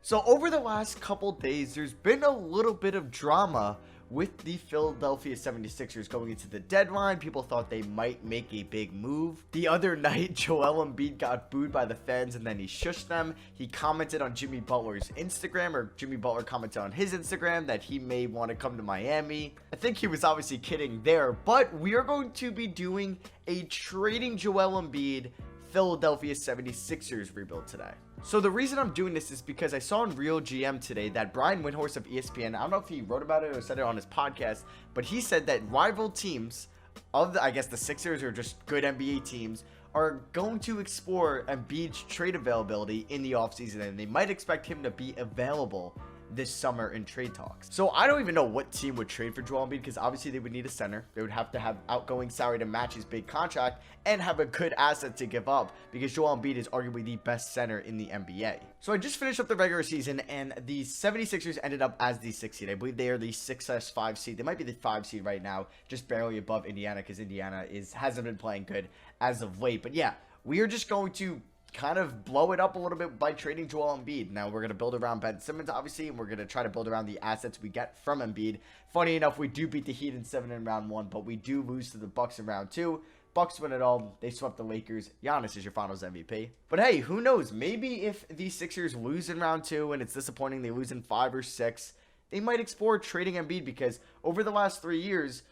So over the last couple days, there's been a little bit of drama with the Philadelphia 76ers going into the deadline. People thought they might make a big move. The other night, Joel Embiid got booed by the fans and then he shushed them. He commented on Jimmy Butler's Instagram, or Jimmy Butler commented on his Instagram that he may want to come to Miami. I think he was obviously kidding there, but we are going to be doing a trading Joel Embiid Philadelphia 76ers rebuild today. So the reason I'm doing this is because I saw on Real GM today that Brian Windhorst of ESPN, I don't know if he wrote about it or said it on his podcast, but he said that rival teams of the, I guess the Sixers or just good NBA teams, are going to explore Embiid's trade availability in the offseason, and they might expect him to be available this summer in trade talks. So I don't even know what team would trade for Joel Embiid, because obviously they would need a center. They would have to have outgoing salary to match his big contract and have a good asset to give up, because Joel Embiid is arguably the best center in the NBA. So I just finished up the regular season, and the 76ers ended up as the 6th seed. I believe they are the 6/5 seed. They might be the 5 seed right now, just barely above Indiana, because Indiana hasn't been playing good as of late. But yeah, we are just going to kind of blow it up a little bit by trading Joel Embiid. Now we're going to build around Ben Simmons, obviously, and we're going to try to build around the assets we get from Embiid. Funny enough, we do beat the Heat in 7 in round 1, but we do lose to the Bucks in round 2. Bucks win it all. They swept the Lakers. Giannis is your finals MVP. But hey, who knows? Maybe if the Sixers lose in round 2 and it's disappointing, they lose in 5 or 6, they might explore trading Embiid, because over the last 3 years,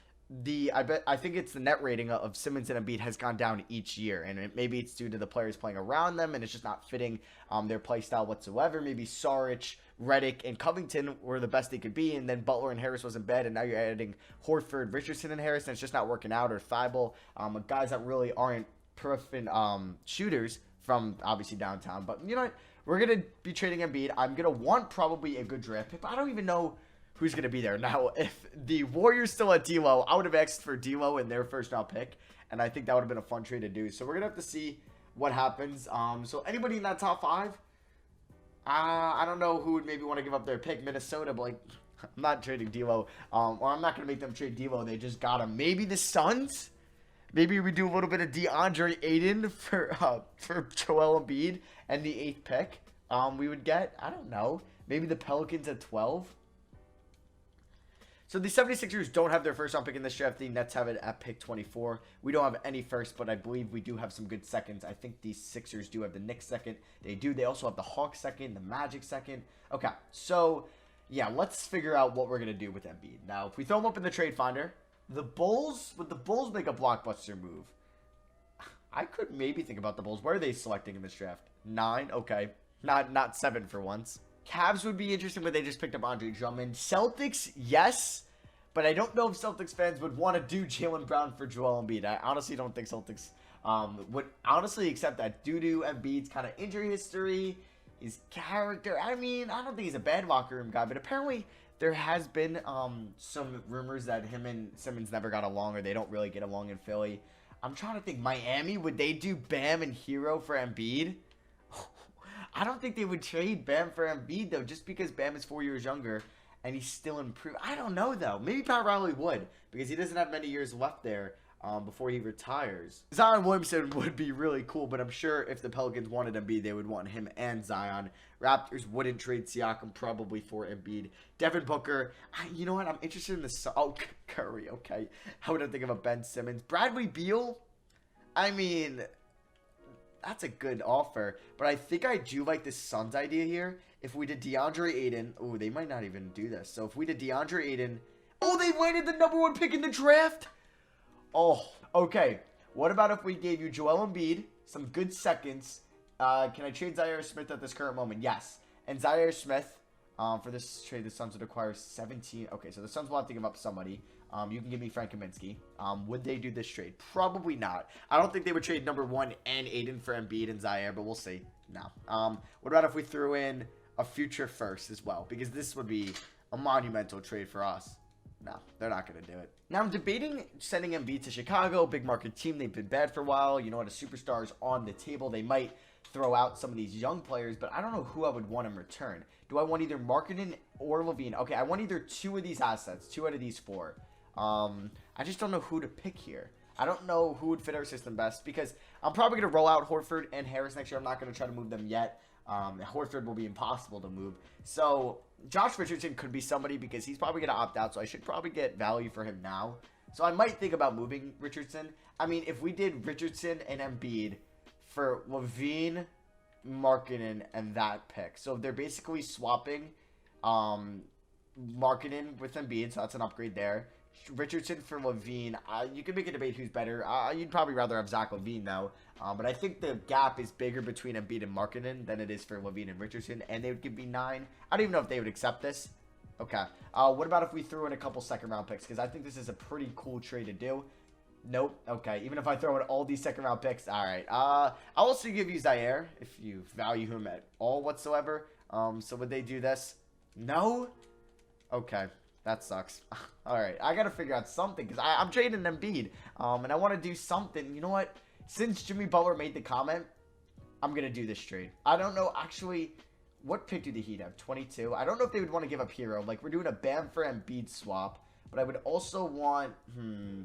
I think it's the net rating of Simmons and Embiid has gone down each year, and maybe it's due to the players playing around them and it's just not fitting their play style whatsoever. Maybe Saric, Redick, and Covington were the best they could be, and then Butler and Harris was in bed, and now you're adding Horford, Richardson, and Harris, and it's just not working out, or Thibault, guys that really aren't perfect shooters from obviously downtown. But you know what? We're going to be trading Embiid. I'm going to want probably a good draft pick, but I don't even know who's going to be there. Now, if the Warriors still had D'Lo, I would have asked for D'Lo in their first round pick, and I think that would have been a fun trade to do. So we're going to have to see what happens. So anybody in that top 5, I don't know who would maybe want to give up their pick. Minnesota, but like, I'm not trading D'Lo, or I'm not going to make them trade D'Lo. They just got him. Maybe the Suns. Maybe we do a little bit of DeAndre Ayton for Joel Embiid and the 8th pick we would get. I don't know. Maybe the Pelicans at 12. So the 76ers don't have their first round pick in this draft. The Nets have it at pick 24. We don't have any first, but I believe we do have some good seconds. I think the Sixers do have the Knicks second. They do. They also have the Hawks second, the Magic second. Okay, so yeah, let's figure out what we're going to do with Embiid. Now, if we throw him up in the trade finder, would the Bulls make a blockbuster move? I could maybe think about the Bulls. Where are they selecting in this draft? 9? Okay. Not 7 for once. Cavs would be interesting, but they just picked up Andre Drummond. Celtics, yes, but I don't know if Celtics fans would want to do Jaylen Brown for Joel Embiid. I honestly don't think Celtics would honestly accept that due to Embiid's kind of injury history, his character. I mean, I don't think he's a bad locker room guy, but apparently there has been some rumors that him and Simmons never got along, or they don't really get along in Philly. I'm trying to think. Miami, would they do Bam and Hero for Embiid? I don't think they would trade Bam for Embiid, though, just because Bam is 4 years younger and he's still improved. I don't know, though. Maybe Pat Riley would, because he doesn't have many years left there before he retires. Zion Williamson would be really cool, but I'm sure if the Pelicans wanted Embiid, they would want him and Zion. Raptors wouldn't trade Siakam probably for Embiid. Devin Booker, you know what? I'm interested in the... Oh, Curry, okay. I wouldn't think of a Ben Simmons. Bradley Beal, I mean... That's a good offer, but I think I do like this Suns idea here. If we did DeAndre Ayton, oh, they might not even do this. So if we did DeAndre Ayton, oh, they landed the #1 pick in the draft. Oh, okay. What about if we gave you Joel Embiid, some good seconds? Can I trade Zaire Smith at this current moment? Yes. And Zaire Smith, for this trade, the Suns would acquire 17. Okay, so the Suns will have to give up somebody. You can give me Frank Kaminsky. Would they do this trade? Probably not. I don't think they would trade #1 and Aiden for Embiid and Zaire, but we'll see. No. What about if we threw in a future first as well? Because this would be a monumental trade for us. No, they're not going to do it. Now, I'm debating sending Embiid to Chicago, big market team. They've been bad for a while. You know what? A superstar is on the table. They might throw out some of these young players, but I don't know who I would want in return. Do I want either Markkanen or Levine? Okay, I want either 2 of these assets, 2 out of these 4. I just don't know who to pick here. I don't know who would fit our system best, because I'm probably going to roll out Horford and Harris next year. I'm not going to try to move them yet. Horford will be impossible to move. So Josh Richardson could be somebody because he's probably going to opt out. So I should probably get value for him now. So I might think about moving Richardson. I mean, if we did Richardson and Embiid for Levine, Markkanen, and that pick. So they're basically swapping Markkanen with Embiid. So that's an upgrade there. Richardson for Levine. You can make a debate who's better. You'd probably rather have Zach Levine, though. But I think the gap is bigger between Embiid and Markkanen than it is for Levine and Richardson. And they would give me 9. I don't even know if they would accept this. Okay. What about if we threw in a couple second-round picks? Because I think this is a pretty cool trade to do. Nope. Okay. Even if I throw in all these second-round picks. All right. I'll also give you Zaire if you value him at all whatsoever. So would they do this? No? Okay. That sucks. All right. I got to figure out something because I'm trading Embiid. And I want to do something. You know what? Since Jimmy Butler made the comment, I'm going to do this trade. I don't know. Actually, what pick do the Heat have? 22? I don't know if they would want to give up Hero. Like, we're doing a Bam for Embiid swap. But I would also want,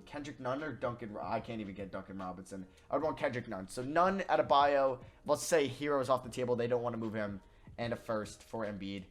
Kendrick Nunn or Duncan. I can't even get Duncan Robinson. I would want Kendrick Nunn. So Nunn at a bio. Let's say Hero's off the table. They don't want to move him. And a first for Embiid.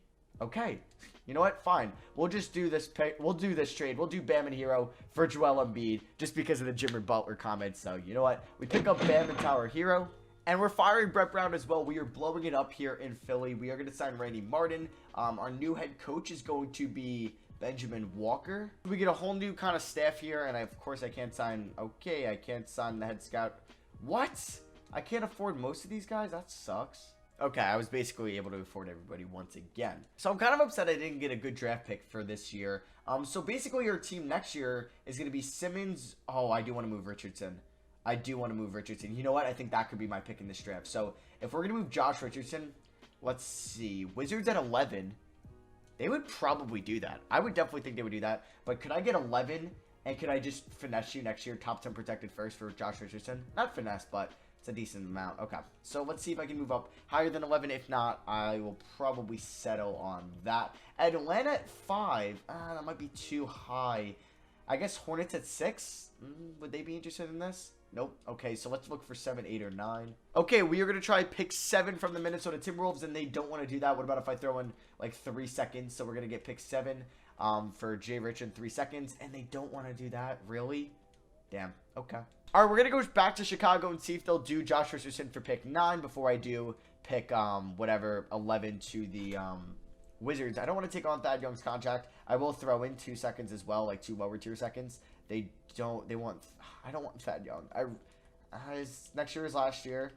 Okay. You know what? Fine. We'll just do this pick. We'll do this trade. We'll do Bam and Hero for Joel Embiid just because of the Jimmy Butler comments. So, you know what? We pick up Bam and Tower Hero. And we're firing Brett Brown as well. We are blowing it up here in Philly. We are going to sign Randy Martin. Our new head coach is going to be Benjamin Walker. We get a whole new kind of staff here. And of course, I can't sign. Okay, I can't sign the head scout. What? I can't afford most of these guys? That sucks. Okay, I was basically able to afford everybody once again. So I'm kind of upset I didn't get a good draft pick for this year. So basically your team next year is going to be Simmons. Oh, I do want to move Richardson. I do want to move Richardson. You know what? I think that could be my pick in this draft. So if we're going to move Josh Richardson, let's see. Wizards at 11. They would probably do that. I would definitely think they would do that. But could I get 11 and could I just finesse you next year? Top 10 protected first for Josh Richardson? Not finesse, but it's a decent amount. Okay, so let's see if I can move up higher than 11. If not, I will probably settle on that. Atlanta at 5. That might be too high. I guess Hornets at 6. Would they be interested in this? Nope. Okay, so let's look for 7, 8, or 9. Okay, we are going to try pick 7 from the Minnesota Timberwolves, and they don't want to do that. What about if I throw in, like, 3 seconds? So we're going to get pick 7 for Jay Rich in 3 seconds, and they don't want to do that? Really? Damn. Okay. All right, we're going to go back to Chicago and see if they'll do Josh Richardson for pick 9 before I do pick, 11 to the Wizards. I don't want to take on Thad Young's contract. I will throw in 2 seconds as well, like 2 lower tier seconds. I don't want Thad Young. His next year is last year.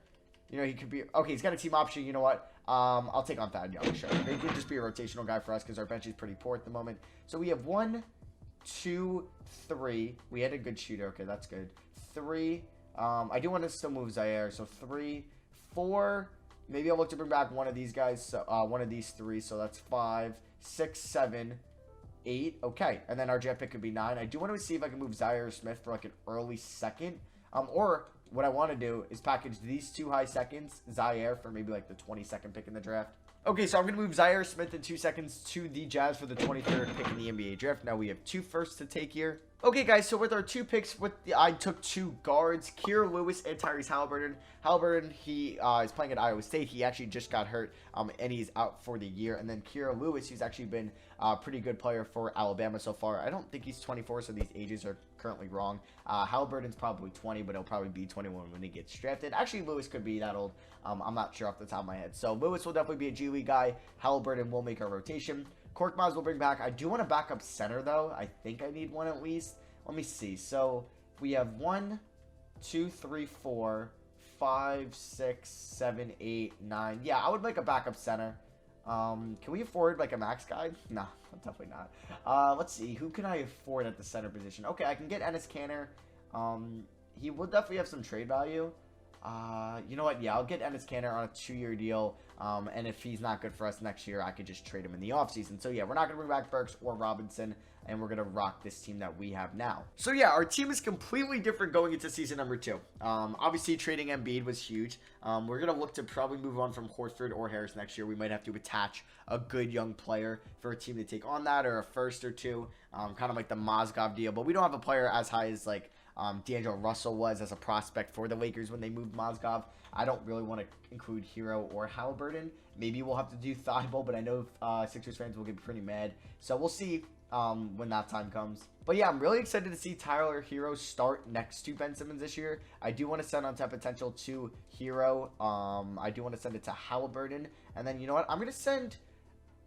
You know, he could be, okay, he's got a team option. You know what? I'll take on Thad Young, sure. He could just be a rotational guy for us because our bench is pretty poor at the moment. So we have 1, 2, 3. We had a good shooter. Okay, that's good. 3. I do want to still move Zaire. So 3, 4. Maybe I'll look to bring back one of these guys. So one of these 3. So that's 5, 6, 7, 8. Okay, and then our draft pick could be 9. I do want to see if I can move Zaire Smith for like an early second. Or what I want to do is package these 2 high seconds, Zaire for maybe like the 22nd pick in the draft. Okay, so I'm going to move Zaire Smith in 2 seconds to the Jazz for the 23rd pick in the NBA draft. Now we have 2 firsts to take here. Okay, guys, so with our 2 picks, I took 2 guards, Kira Lewis and Tyrese Halliburton. Halliburton, he is playing at Iowa State. He actually just got hurt, and he's out for the year. And then Kira Lewis, he's actually been a pretty good player for Alabama so far. I don't think he's 24, so these ages are currently wrong. Halliburton's probably 20, but he'll probably be 21 when he gets drafted. Actually, Lewis could be that old. I'm not sure off the top of my head. So Lewis will definitely be a G League guy. Halliburton will make our rotation. Korkmaz will bring back. I do want a backup center, though. I think I need one at least. Let me see. So we have 1, 2, 3, 4, 5, 6, 7, 8, 9. Yeah, I would like a backup center. Can we afford like a max guy? No, definitely not. Let's see. Who can I afford at the center position? Okay, I can get Enes Kanter. He will definitely have some trade value. You know what? Yeah, I'll get Enes Kanter on a 2-year deal. And if he's not good for us next year, I could just trade him in the offseason. So yeah, we're not going to bring back Burks or Robinson, and we're going to rock this team that we have now. So yeah, our team is completely different going into season number 2. Obviously, trading Embiid was huge. We're going to look to probably move on from Horford or Harris next year. We might have to attach a good young player for a team to take on that, or a first or 2, kind of like the Mozgov deal. But we don't have a player as high as like D'Angelo Russell was as a prospect for the Lakers when they moved Mozgov. I don't really want to include Hero or Halliburton. Maybe we'll have to do Thibault, but I know Sixers fans will get pretty mad. So we'll see when that time comes. But yeah, I'm really excited to see Tyler Hero start next to Ben Simmons this year. I do want to send on top potential to Hero. I do want to send it to Halliburton. And then, you know what? I'm going to send...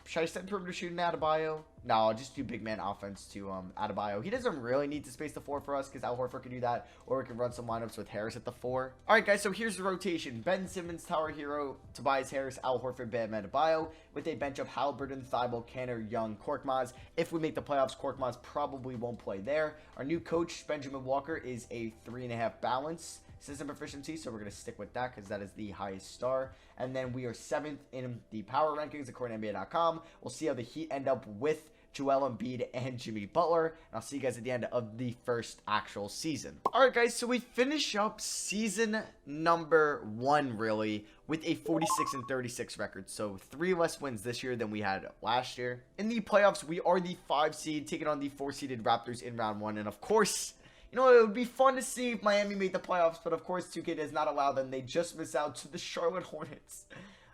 Should I send perimeter shooting Adebayo? No, I'll just do big man offense to Adebayo. He doesn't really need to space the 4 for us because Al Horford can do that. Or we can run some lineups with Harris at the 4. Alright guys, so here's the rotation. Ben Simmons, Tyler Hero, Tobias Harris, Al Horford, Bam Adebayo. With a bench of Halliburton, Thibault, Kanter, Young, Korkmaz. If we make the playoffs, Korkmaz probably won't play there. Our new coach, Benjamin Walker, is a 3.5 balance system proficiency, so we're going to stick with that because that is the highest star. And then we are 7th in the power rankings according to NBA.com. We'll see how the Heat end up with Joel Embiid and Jimmy Butler. And I'll see you guys at the end of the first actual season. Alright guys, so we finish up season number 1 really with a 46-36 record. So 3 less wins this year than we had last year. In the playoffs, we are the 5 seed taking on the 4 seeded Raptors in round 1. And of course, you know, it would be fun to see if Miami made the playoffs, but of course 2K does not allow them. They just miss out to the Charlotte Hornets.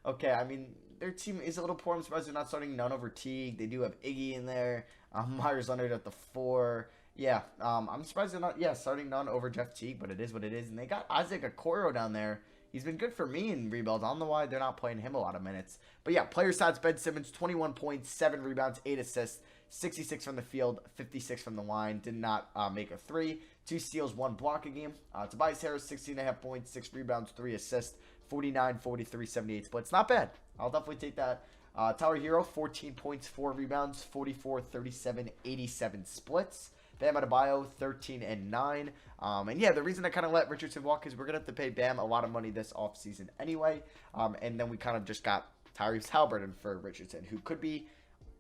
Okay, I mean, their team is a little poor. I'm surprised they're not starting Nunn over Teague. They do have Iggy in there. Myers Leonard at the 4. Yeah, I'm surprised they're not, starting Nunn over Jeff Teague, but it is what it is. And they got Isaac Okoro down there. He's been good for me in rebuilds. I don't know why they're not playing him a lot of minutes. But yeah, player stats, Ben Simmons, 21 points, 7 rebounds, 8 assists, 66 from the field, 56 from the line. Did not make a 3. 2 steals, 1 block a game. Tobias Harris, 16.5 points, 6 rebounds, 3 assists, 49, 43, 78 splits. Not bad. I'll definitely take that. Tyler Hero, 14 points, 4 rebounds, 44, 37, 87 splits. Bam Adebayo, 13 and 9. And yeah, the reason I kind of let Richardson walk is we're going to have to pay Bam a lot of money this offseason anyway. And then we kind of just got Tyrese Halliburton for Richardson, who could be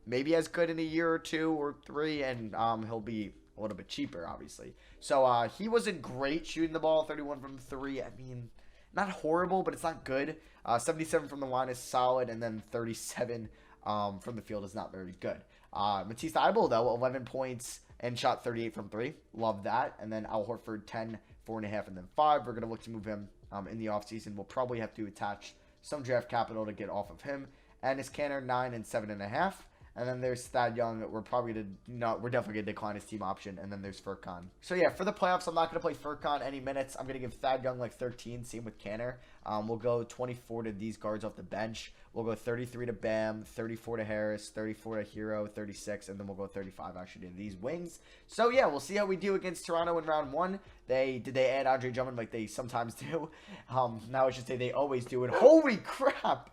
maybe as good in a year or 2 or 3, and he'll be a little bit cheaper, obviously. So he wasn't great shooting the ball, 31 from 3. I mean, not horrible, but it's not good. 77 from the line is solid, and then 37 from the field is not very good. Matisse Thybulle, though, 11 points and shot 38 from 3. Love that. And then Al Horford, 10, 4.5, and then 5. We're going to look to move him in the offseason. We'll probably have to attach some draft capital to get off of him. And his Kanter, 9 and 7.5. And then there's Thad Young. We're definitely going to decline his team option. And then there's Furkan. So yeah, for the playoffs, I'm not going to play Furkan any minutes. I'm going to give Thad Young like 13. Same with Kanter. We'll go 24 to these guards off the bench. We'll go 33 to Bam, 34 to Harris, 34 to Hero, 36, and then we'll go 35 actually to these wings. So yeah, we'll see how we do against Toronto in round 1. Did they add Andre Drummond like they sometimes do? Now I should say they always do. And holy crap!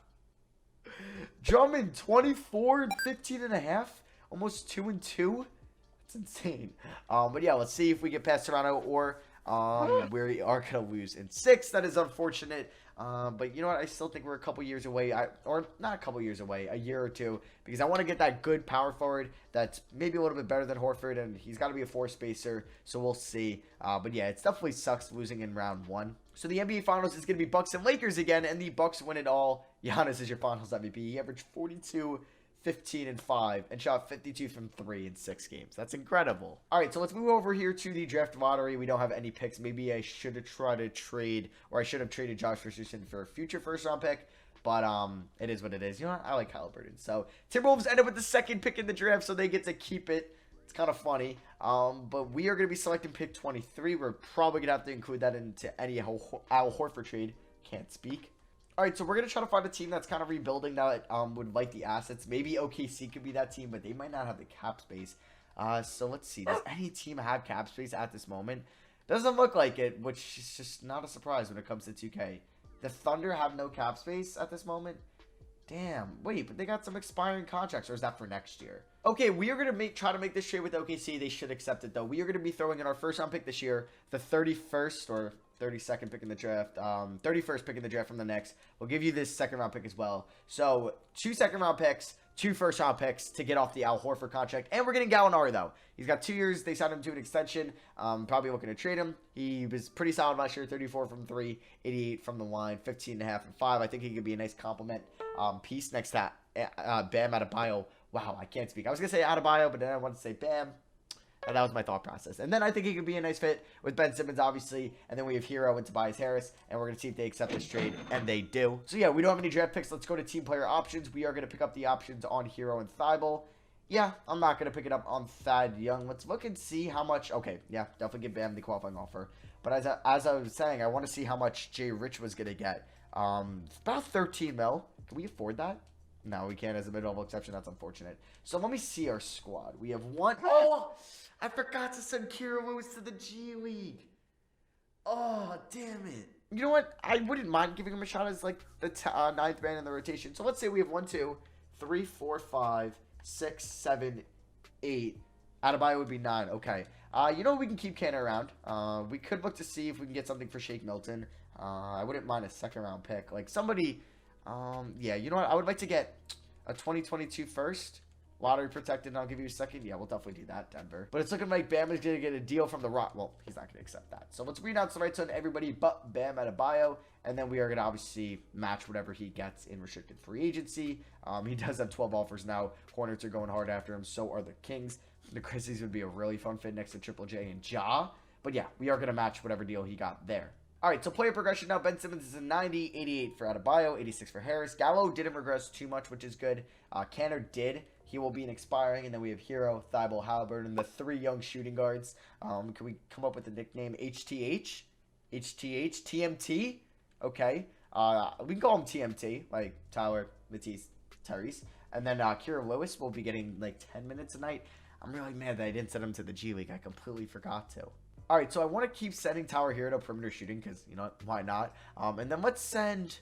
Drummond 24 and 15.5, almost 2 and 2. That's insane. But yeah, let's see if we get past Toronto or we are gonna lose in 6. That is unfortunate. But you know what? I still think we're a couple years away, or not a couple years away, a year or 2, because I want to get that good power forward that's maybe a little bit better than Horford, and he's got to be a 4 spacer. So we'll see. But yeah, it definitely sucks losing in round 1. So the NBA Finals is going to be Bucks and Lakers again, and the Bucks win it all. Giannis is your Finals MVP. He averaged 42, 15, and 5, and shot 52 from 3 in 6 games. That's incredible. All right, so let's move over here to the draft lottery. We don't have any picks. Maybe I should have tried to trade, or I should have traded Josh Richardson for a future first-round pick. But it is what it is. You know what? I like Halliburton. So Timberwolves end up with the 2nd pick in the draft, so they get to keep it. It's kind of funny. But we are going to be selecting pick 23. We're probably going to have to include that into any Al Horford trade. Can't speak. All right, so we're going to try to find a team that's kind of rebuilding that would like the assets. Maybe OKC could be that team, but they might not have the cap space. So let's see. Does any team have cap space at this moment? Doesn't look like it, which is just not a surprise when it comes to 2K. The Thunder have no cap space at this moment? Damn. Wait, but they got some expiring contracts, or is that for next year? Okay, we are going to try to make this trade with OKC. They should accept it, though. We are going to be throwing in our first-round pick this year, the 31st or 32nd pick in the draft, 31st pick in the draft from the Knicks. We'll give you this 2nd-round pick as well. So, 2 2nd-round picks, 2 first-round picks to get off the Al Horford contract. And we're getting Gallinari, though. He's got 2 years. They signed him to an extension. Probably looking to trade him. He was pretty solid last year, 34 from 3, 88 from the line, 15.5 and 5. I think he could be a nice compliment piece next to Bam Adebayo. Wow, I can't speak. I was going to say Adebayo, but then I wanted to say Bam. That was my thought process. And then I think he could be a nice fit with Ben Simmons, obviously. And then we have Hero and Tobias Harris. And we're going to see if they accept this trade. And they do. So, yeah, we don't have any draft picks. Let's go to team player options. We are going to pick up the options on Hero and Thibault. Yeah, I'm not going to pick it up on Thad Young. Let's look and see how much. Okay, yeah, definitely give Bam the qualifying offer. But as I was saying, I want to see how much Jay Rich was going to get. About 13 mil. Can we afford that? No, we can't as a mid-level exception. That's unfortunate. So let me see our squad. We have one. Oh, I forgot to send Kira Lewis to the G League. Oh, damn it. You know what? I wouldn't mind giving him a shot as like the ninth man in the rotation. So let's say we have 1, 2, 3, 4, 5, 6, 7, 8. Adebayo would be 9. Okay. You know, we can keep Canner around. We could look to see if we can get something for Shake Milton. I wouldn't mind a second-round pick. Like, somebody... yeah, you know what? I would like to get a 2022 first. Lottery protected, and I'll give you a second. Yeah, we'll definitely do that, Denver. But it's looking like Bam is going to get a deal from the Rock. Well, he's not going to accept that. So let's renounce the rights on everybody but Bam Adebayo. And then we are going to obviously match whatever he gets in restricted free agency. He does have 12 offers now. Hornets are going hard after him. So are the Kings. The Grizzlies would be a really fun fit next to Triple J and Ja. But yeah, we are going to match whatever deal he got there. All right, so player progression now. Ben Simmons is a 90, 88 for Adebayo, 86 for Harris. Gallo didn't regress too much, which is good. Canner did. He will be an expiring. And then we have Hero, Thibault, Halliburton, the 3 young shooting guards. Can we come up with a nickname? HTH? HTH? TMT? Okay. We can call him TMT, like Tyler, Matisse, Tyrese. And then Kira Lewis will be getting like 10 minutes a night. I'm really mad that I didn't send him to the G League. I completely forgot to. All right, so I want to keep sending Tower Hero to perimeter shooting because, you know what, why not? And then let's send,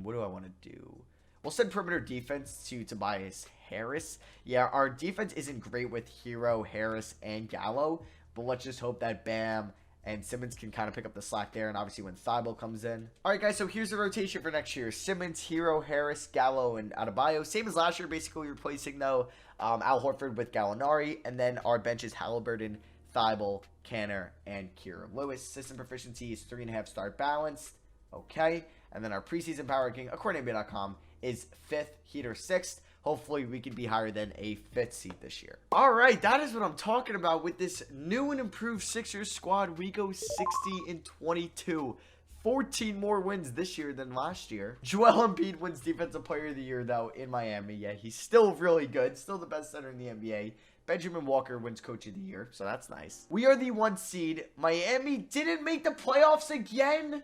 what do I want to do? We'll send perimeter defense to Tobias Harris. Yeah, our defense isn't great with Hero, Harris, and Gallo, but let's just hope that Bam and Simmons can kind of pick up the slack there, and obviously when Thibault comes in. All right, guys, so here's the rotation for next year. Simmons, Hero, Harris, Gallo, and Adebayo. Same as last year, basically replacing, though, Al Horford with Gallinari, and then our bench is Halliburton, Thibault, Canner, and Kira Lewis. System proficiency is 3.5 star balanced. Okay. And then our preseason power ranking, according to NBA.com, is 5th, Heater 6th. Hopefully, we can be higher than a 5th seed this year. All right, that is what I'm talking about with this new and improved Sixers squad. We go 60-22. 14 more wins this year than last year. Joel Embiid wins Defensive Player of the Year, though, in Miami. Yeah, he's still really good. Still the best center in the NBA. Benjamin Walker wins Coach of the Year, so that's nice. We are the 1 seed. Miami didn't make the playoffs again?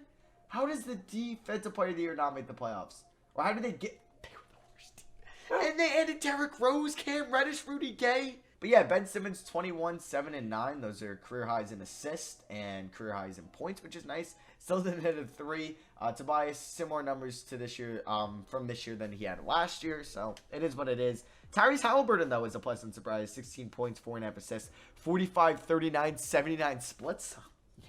How does the Defensive Player of the Year not make the playoffs? Or how did they get... They were the worst team. And they added Derrick Rose, Cam Reddish, Rudy Gay. But yeah, Ben Simmons, 21, 7, and 9. Those are career highs in assists and career highs in points, which is nice. Still didn't hit a 3. Tobias, similar numbers to this year, from this year than he had last year. So it is what it is. Tyrese Halliburton, though, is a pleasant surprise. 16 points, 4.5 assists, 45, 39, 79 splits.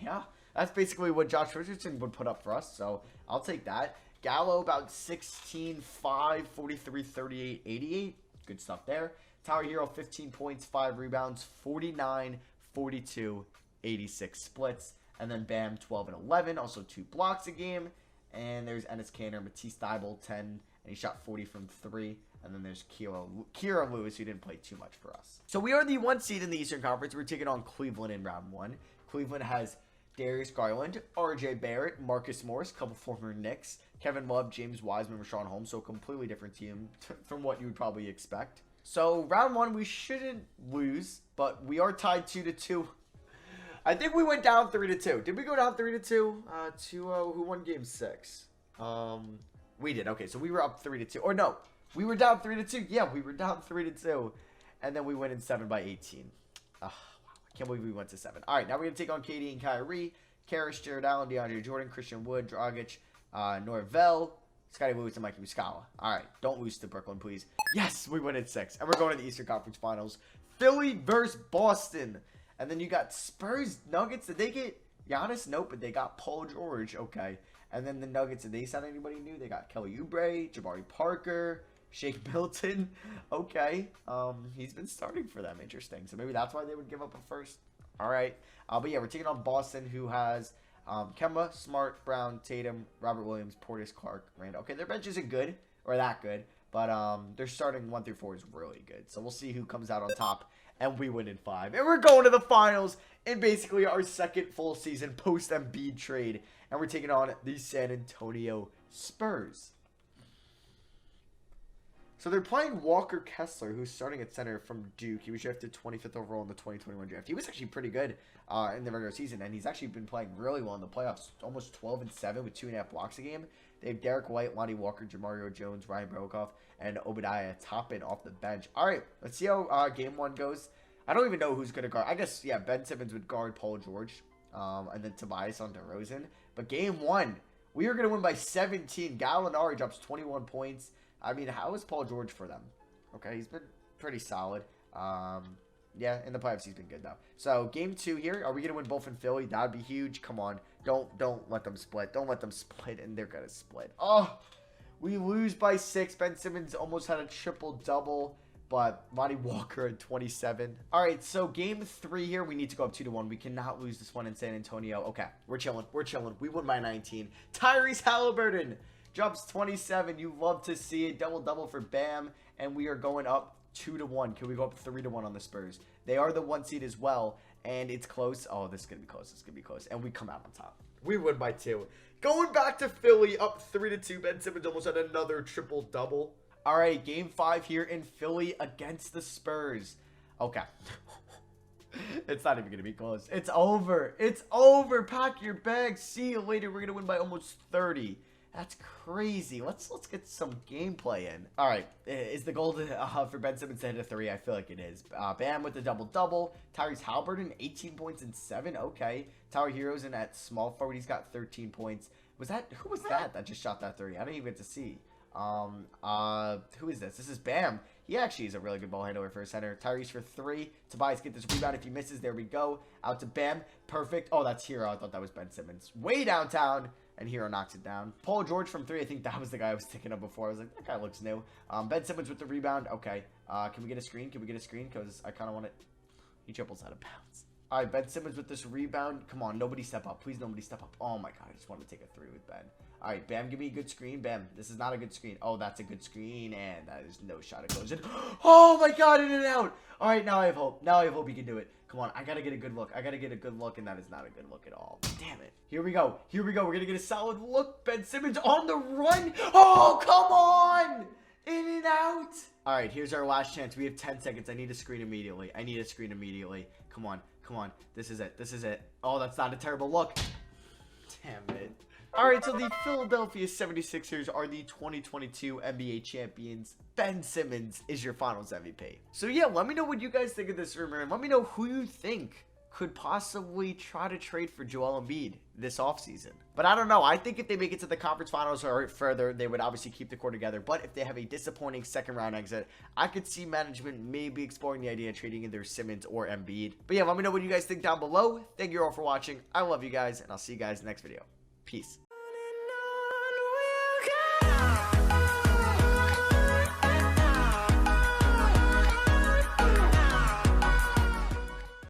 Yeah, that's basically what Josh Richardson would put up for us. So I'll take that. Gallo, about 16, 5, 43, 38, 88. Good stuff there. Tower Hero, 15 points, 5 rebounds, 49, 42, 86 splits. And then Bam, 12 and 11. Also 2 blocks a game. And there's Enes Kanter, Matisse Thybulle, 10. And he shot 40 from 3. And then there's Kira Lewis, who didn't play too much for us. So we are the 1 seed in the Eastern Conference. We're taking on Cleveland in round 1. Cleveland has Darius Garland, RJ Barrett, Marcus Morris, a couple former Knicks, Kevin Love, James Wiseman, Rashawn Holmes. So a completely different team from what you would probably expect. So round 1, we shouldn't lose, but we are tied 2-2. I think we went down 3-2. Did we go down 3-2? 2-0. Who won game 6? We did. Okay, so we were up 3-2. Or no, we were down 3-2. Yeah, we were down 3-2. And then we went in 7 by 18. Wow. I can't believe we went to 7. All right, now we're going to take on KD and Kyrie, Karras, Jared Allen, DeAndre Jordan, Christian Wood, Dragic, Norvell, Scotty Lewis, and Mikey Muscala. All right, don't lose to Brooklyn, please. Yes, we win at 6. And we're going to the Eastern Conference Finals. Philly versus Boston. And then you got Spurs, Nuggets. Did they get Giannis? Nope, but they got Paul George. Okay. And then the Nuggets, did they sign anybody new? They got Kelly Oubre, Jabari Parker, Shake Milton. Okay. He's been starting for them. Interesting. So maybe that's why they would give up a first. All right. But yeah, we're taking on Boston, who has Kemba, Smart, Brown, Tatum, Robert Williams, Portis, Clark, Randall. Okay, their bench isn't good or that good. But their starting 1 through 4 is really good. So we'll see who comes out on top. And we win in 5. And we're going to the finals in basically our second full season post Embiid trade. And we're taking on the San Antonio Spurs. So they're playing Walker Kessler, who's starting at center from Duke. He was drafted 25th overall in the 2021 draft. He was actually pretty good in the regular season, and he's actually been playing really well in the playoffs. Almost 12-7 with 2.5 blocks a game. They have Derek White, Lonnie Walker, Jamario Jones, Ryan Brokoff, and Obadiah Toppin off the bench. All right, let's see how game 1 goes. I don't even know who's going to guard. I guess, yeah, Ben Simmons would guard Paul George, and then Tobias on DeRozan. But game 1, we are going to win by 17. Gallinari drops 21 points. I mean, how is Paul George for them? Okay, he's been pretty solid. Yeah, in the playoffs he's been good though. So game 2 here, are we gonna win both in Philly? That'd be huge. Come on, don't let them split. Don't let them split, and they're gonna split. Oh, we lose by 6. Ben Simmons almost had a triple double, but Lonnie Walker at 27. All right, so game 3 here, we need to go up 2-1. We cannot lose this one in San Antonio. Okay, we're chilling. We're chilling. We won by 19. Tyrese Halliburton drops 27. You love to see it. Double-double for Bam. And we are going up 2-1. Can we go up 3-1 on the Spurs? They are the 1 seed as well. And it's close. Oh, this is going to be close. This is going to be close. And we come out on top. We win by 2. Going back to Philly, up 3-2. Ben Simmons almost had another triple-double. All right, game 5 here in Philly against the Spurs. Okay. It's not even going to be close. It's over. It's over. Pack your bags. See you later. We're going to win by almost 30. That's crazy. Let's get some gameplay in. All right, is the goal to, for Ben Simmons to hit a 3? I feel like it is. Bam with the double-double. Tyrese Halliburton, 18 points and 7. Okay. Tyler Hero's in at small forward. He's got 13 points. Who was that just shot that 3? I didn't even get to see. Who is this? This is Bam. He actually is a really good ball handler for a center. Tyrese for 3. Tobias get this rebound. If he misses, there we go. Out to Bam. Perfect. Oh, that's Hero. I thought that was Ben Simmons. Way downtown. And Hero knocks it down. Paul George from 3. I think that was the guy I was thinking of before. I was like, that guy looks new. Ben Simmons with the rebound. Okay. Can we get a screen? Can we get a screen? Because I kind of want it. He triples out of bounds. All right, Ben Simmons with this rebound. Come on, nobody step up. Please, nobody step up. Oh, my God. I just want to take a 3 with Ben. All right, Bam, give me a good screen. Bam, this is not a good screen. Oh, that's a good screen, and that is no shot. It goes in. Oh, my God, in and out. All right, now I have hope. Now I have hope he can do it. Come on, I got to get a good look. I got to get a good look, and that is not a good look at all. Damn it. Here we go. Here we go. We're going to get a solid look. Ben Simmons on the run. Oh, come on. In and out. All right, here's our last chance. We have 10 seconds. I need a screen immediately. I need a screen immediately. Come on. Come on. This is it. This is it. Oh, that's not a terrible look. Damn it. All right, so the Philadelphia 76ers are the 2022 NBA champions. Ben Simmons is your finals MVP. So yeah, let me know what you guys think of this rumor, and let me know who you think could possibly try to trade for Joel Embiid this offseason. But I don't know. I think if they make it to the conference finals or further, they would obviously keep the core together. But if they have a disappointing second-round exit, I could see management maybe exploring the idea of trading either Simmons or Embiid. But yeah, let me know what you guys think down below. Thank you all for watching. I love you guys, and I'll see you guys in the next video. Peace.